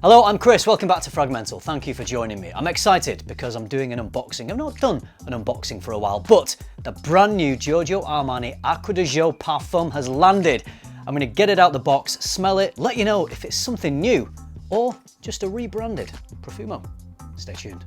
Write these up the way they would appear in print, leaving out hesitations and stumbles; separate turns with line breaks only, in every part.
Hello, I'm Chris, welcome back to FRAG-MENTAL. Thank you for joining me. I'm excited because I'm doing an unboxing. I've not done an unboxing for a while, but the brand new Giorgio Armani Acqua di Gio Parfum has landed. I'm gonna get it out the box, smell it, let you know if it's something new or just a rebranded Profumo. Stay tuned.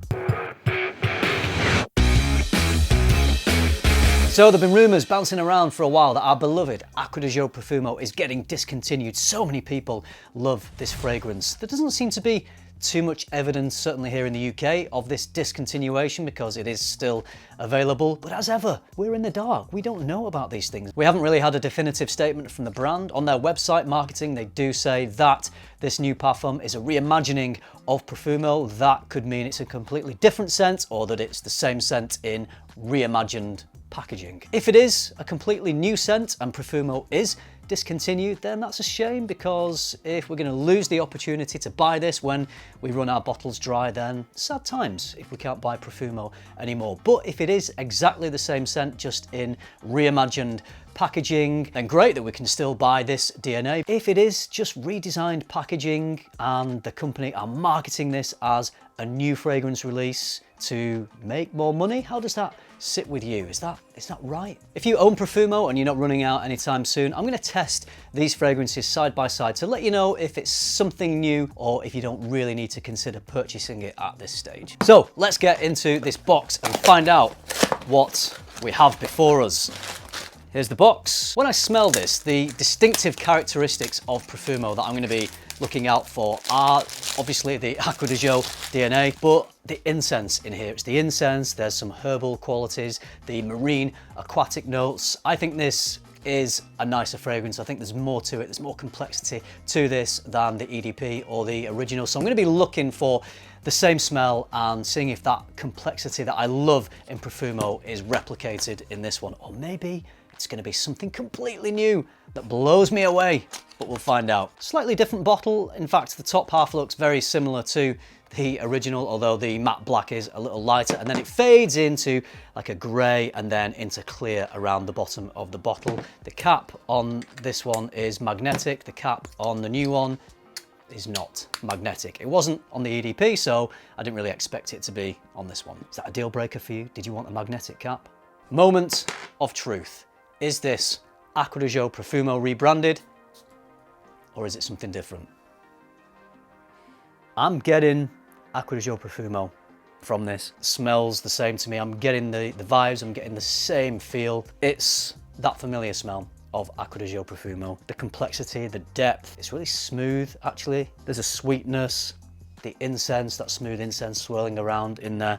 So there have been rumours bouncing around for a while that our beloved Acqua di Gio Profumo is getting discontinued. So many people love this fragrance. There doesn't seem to be too much evidence, certainly here in the UK, of this discontinuation because it is still available. But as ever, we're in the dark. We don't know about these things. We haven't really had a definitive statement from the brand. On their website marketing, they do say that this new parfum is a reimagining of Profumo. That could mean it's a completely different scent or that it's the same scent in reimagined packaging. If it is a completely new scent and Profumo is discontinued, then that's a shame, because if we're going to lose the opportunity to buy this when we run our bottles dry, then sad times if we can't buy Profumo anymore. But if it is exactly the same scent, just in reimagined packaging, then great that we can still buy this DNA. If it is just redesigned packaging and the company are marketing this as a new fragrance release to make more money, how does that sit with you? Is that right? If you own Profumo and you're not running out anytime soon, I'm going to test these fragrances side by side to let you know if it's something new or if you don't really need to consider purchasing it at this stage. So let's get into this box and find out what we have before us. Here's the box. When I smell this, the distinctive characteristics of Profumo that I'm going to be looking out for are obviously the Acqua di Gio DNA, but the incense in here. It's the incense, there's some herbal qualities, the marine aquatic notes. I think this is a nicer fragrance. I think there's more to it, there's more complexity to this than the EDP or the original. So I'm going to be looking for the same smell and seeing if that complexity that I love in Profumo is replicated in this one. Or maybe it's going to be something completely new that blows me away, but we'll find out. Slightly different bottle. In fact, the top half looks very similar to the original, although the matte black is a little lighter, and then it fades into like a grey and then into clear around the bottom of the bottle. The cap on this one is magnetic. The cap on the new one is not magnetic. It wasn't on the EDP, so I didn't really expect it to be on this one. Is that a deal breaker for you? Did you want a magnetic cap? Moment of truth. Is this Acqua di Gio Profumo rebranded, or is it something different? I'm getting Acqua di Gio Profumo from this. It smells the same to me. I'm getting the vibes, I'm getting the same feel. It's that familiar smell of Acqua di Gio Profumo. The complexity, the depth, it's really smooth actually. There's a sweetness, the incense, that smooth incense swirling around in there.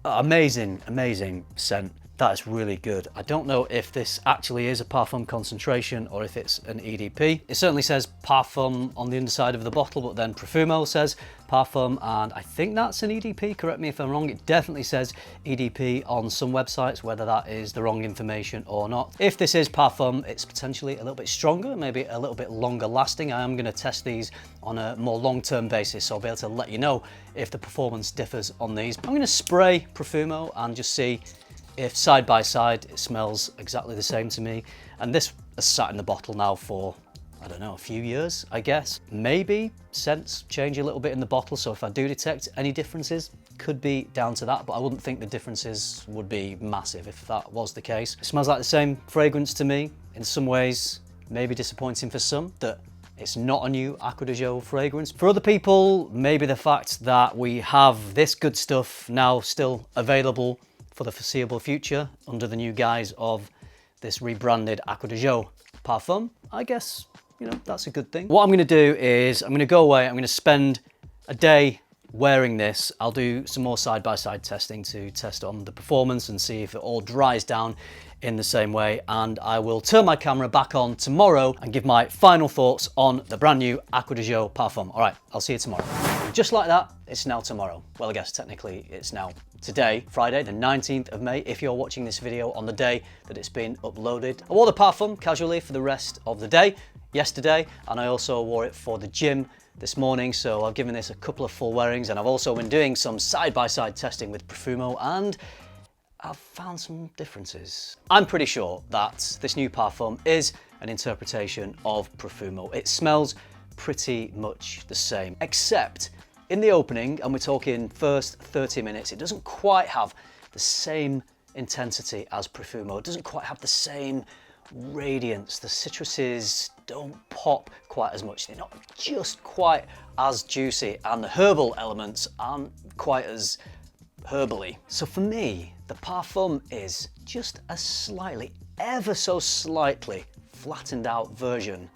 Amazing, amazing scent. That is really good. I don't know if this actually is a parfum concentration or if it's an EDP. It certainly says parfum on the underside of the bottle, but then Profumo says parfum, and I think that's an EDP. Correct me if I'm wrong. It definitely says EDP on some websites, whether that is the wrong information or not. If this is parfum, it's potentially a little bit stronger, maybe a little bit longer lasting. I am going to test these on a more long-term basis, so I'll be able to let you know if the performance differs on these. I'm going to spray Profumo and just see if side by side it smells exactly the same to me. And this has sat in the bottle now for, I don't know, a few years, I guess. Maybe scents change a little bit in the bottle, so if I do detect any differences, could be down to that, but I wouldn't think the differences would be massive if that was the case. It smells like the same fragrance to me. In some ways, maybe disappointing for some that it's not a new Acqua di Gio fragrance. For other people, maybe the fact that we have this good stuff now still available for the foreseeable future under the new guise of this rebranded Acqua di Gio Parfum, I guess, you know, that's a good thing. What I'm going to do is I'm going to go away, I'm going to spend a day wearing this. I'll do some more side-by-side testing to test on the performance and see if it all dries down in the same way, and I will turn my camera back on tomorrow and give my final thoughts on the brand new Acqua di Gio Parfum. All right, I'll see you tomorrow. Just like that, it's now tomorrow. Well, I guess technically it's now today, Friday, the 19th of May, if you're watching this video on the day that it's been uploaded. I wore the parfum casually for the rest of the day yesterday, and I also wore it for the gym this morning, so I've given this a couple of full wearings, and I've also been doing some side-by-side testing with Profumo, and I've found some differences. I'm pretty sure that this new parfum is an interpretation of Profumo. It smells pretty much the same, except in the opening, and we're talking first 30 minutes, it doesn't quite have the same intensity as Profumo. It doesn't quite have the same radiance. The citruses don't pop quite as much. They're not just quite as juicy, and the herbal elements aren't quite as herbally. So for me, the Parfum is just a slightly, ever so slightly flattened out version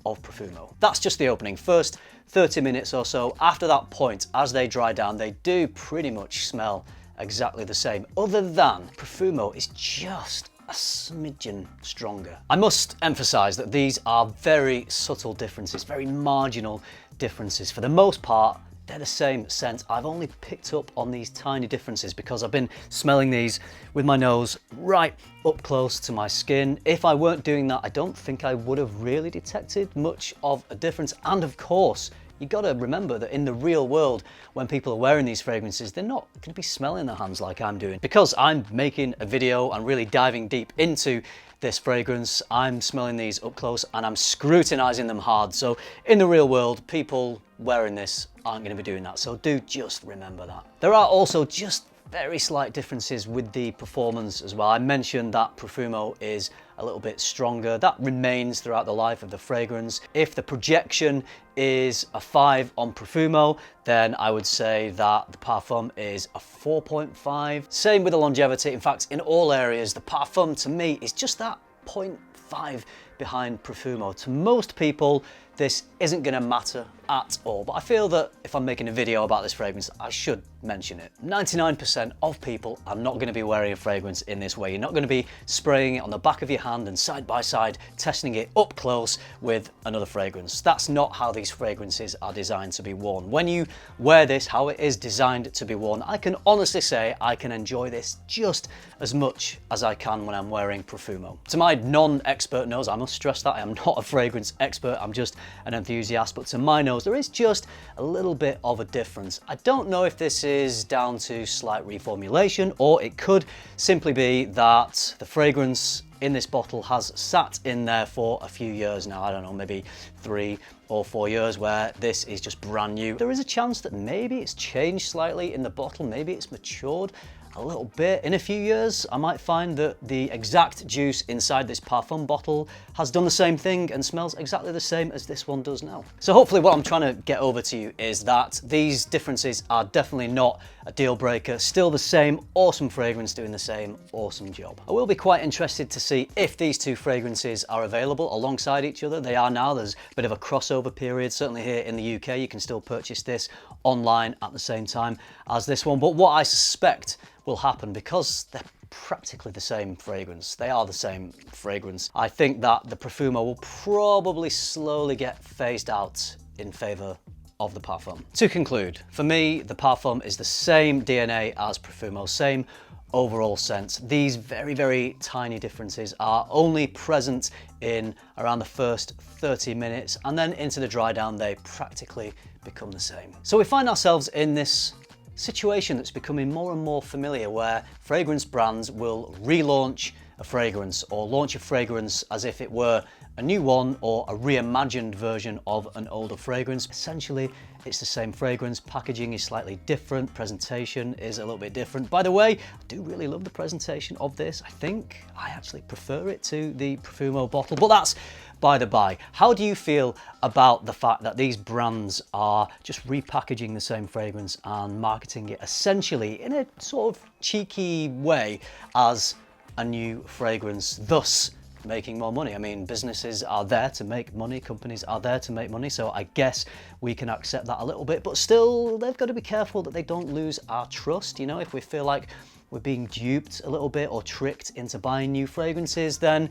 of Profumo. That's just the opening. First 30 minutes or so. After that point, as they dry down, they do pretty much smell exactly the same, other than Profumo is just a smidgen stronger. I must emphasize that these are very subtle differences, very marginal differences. For the most part, they're the same scent. I've only picked up on these tiny differences because I've been smelling these with my nose right up close to my skin. If I weren't doing that, I don't think I would have really detected much of a difference. And of course, you got to remember that in the real world, when people are wearing these fragrances, they're not going to be smelling their hands like I'm doing. Because I'm making a video and really diving deep into this fragrance, I'm smelling these up close and I'm scrutinizing them hard. So in the real world, people wearing this aren't going to be doing that. So do just remember that. There are also just very slight differences with the performance as well. I mentioned that Profumo is a little bit stronger. That remains throughout the life of the fragrance. If the projection is a 5 on Profumo, then I would say that the Parfum is a 4.5. Same with the longevity. In fact, in all areas, the Parfum to me is just that 0.5 behind Profumo. To most people, this isn't going to matter at all, but I feel that if I'm making a video about this fragrance, I should mention it. 99% of people are not going to be wearing a fragrance in this way. You're not going to be spraying it on the back of your hand and side by side testing it up close with another fragrance. That's not how these fragrances are designed to be worn. When you wear this, how it is designed to be worn, I can honestly say I can enjoy this just as much as I can when I'm wearing Profumo. To my non-expert nose, I must stress that I am not a fragrance expert, I'm just an enthusiast, but to my nose there is just a little bit of a difference. I don't know if this is down to slight reformulation, or it could simply be that the fragrance in this bottle has sat in there for a few years now. I don't know, maybe 3 or 4 years, where this is just brand new. There is a chance that maybe it's changed slightly in the bottle, maybe it's matured a little bit. In a few years, I might find that the exact juice inside this Parfum bottle has done the same thing and smells exactly the same as this one does now. So hopefully what I'm trying to get over to you is that these differences are definitely not a deal breaker. Still the same awesome fragrance doing the same awesome job. I will be quite interested to see if these two fragrances are available alongside each other. They are now. There's a bit of a crossover period. Certainly here in the UK, you can still purchase this online at the same time as this one. But what I suspect will happen, because they're practically the same fragrance, they are the same fragrance, I think that the Profumo will probably slowly get phased out in favor of the Parfum. To conclude, for me, the Parfum is the same DNA as Profumo, same overall scent. These very, very tiny differences are only present in around the first 30 minutes, and then into the dry down, they practically become the same. So we find ourselves in this situation that's becoming more and more familiar, where fragrance brands will relaunch a fragrance or launch a fragrance as if it were a new one or a reimagined version of an older fragrance. Essentially, it's the same fragrance, packaging is slightly different, presentation is a little bit different. By the way, I do really love the presentation of this. I think I actually prefer it to the Profumo bottle, but that's by the by. How do you feel about the fact that these brands are just repackaging the same fragrance and marketing it essentially in a sort of cheeky way as a new fragrance, thus making more money? I mean, businesses are there to make money, companies are there to make money, so I guess we can accept that a little bit, but still, they've got to be careful that they don't lose our trust. You know, if we feel like we're being duped a little bit or tricked into buying new fragrances, then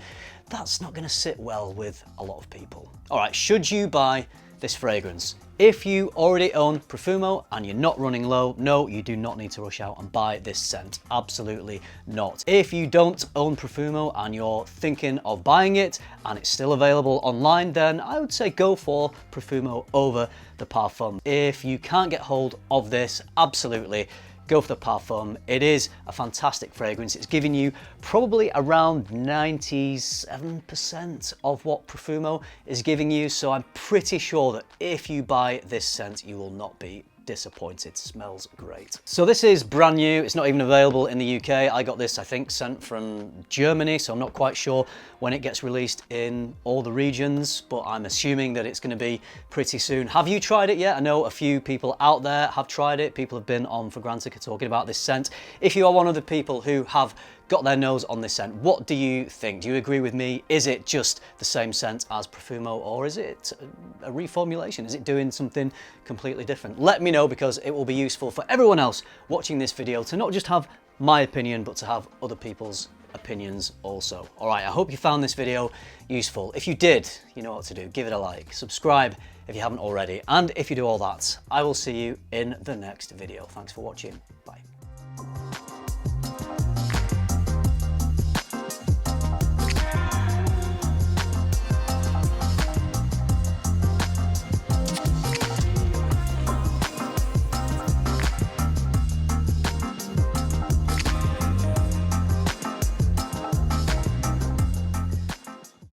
that's not going to sit well with a lot of people. All right, should you buy this fragrance? If you already own Profumo and you're not running low, no, you do not need to rush out and buy this scent. Absolutely not. If you don't own Profumo and you're thinking of buying it and it's still available online, then I would say go for Profumo over the Parfum. If you can't get hold of this, absolutely go for the Parfum. It is a fantastic fragrance. It's giving you probably around 97% of what Profumo is giving you, so I'm pretty sure that if you buy this scent, you will not be disappointed. Smells great. So this is brand new. It's not even available in the UK. I got this, I think, sent from Germany, so I'm not quite sure when it gets released in all the regions, but I'm assuming that it's going to be pretty soon. Have you tried it yet? I know a few people out there have tried it. People have been on Fragrantica talking about this scent. If you are one of the people who have got their nose on this scent, what do you think? Do you agree with me? Is it just the same scent as Profumo, or is it a reformulation? Is it doing something completely different? Let me know, because it will be useful for everyone else watching this video to not just have my opinion, but to have other people's opinions also. All right, I hope you found this video useful. If you did, you know what to do. Give it a like, subscribe if you haven't already, and if you do all that, I will see you in the next video. Thanks for watching. Bye.